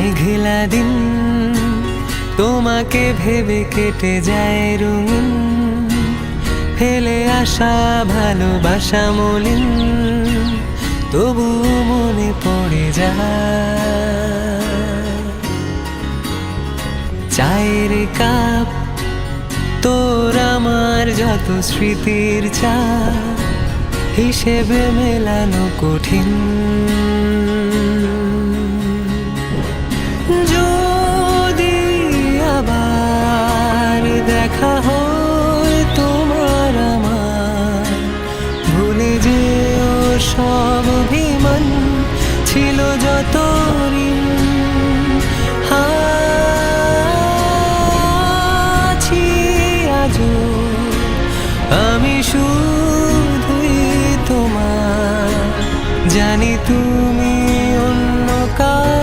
মেঘলা দিন তোমাকে ভেবে কেটে যায় রঙিন, ফেলে আসা ভালোবাসা মলিন, তবু মনে পড়ে যায়। চায়ের কাপ তোর আমার যত স্মৃতির চা, হিসেবে মেলানো কঠিন। যদি আবার দেখা হয় তোমার আমার, ভুলে যেও সব অভিমান, ছিল যত ঋণ। আছি আজও আমি শুধুই তোমার, জানি তুমি অন্য কার।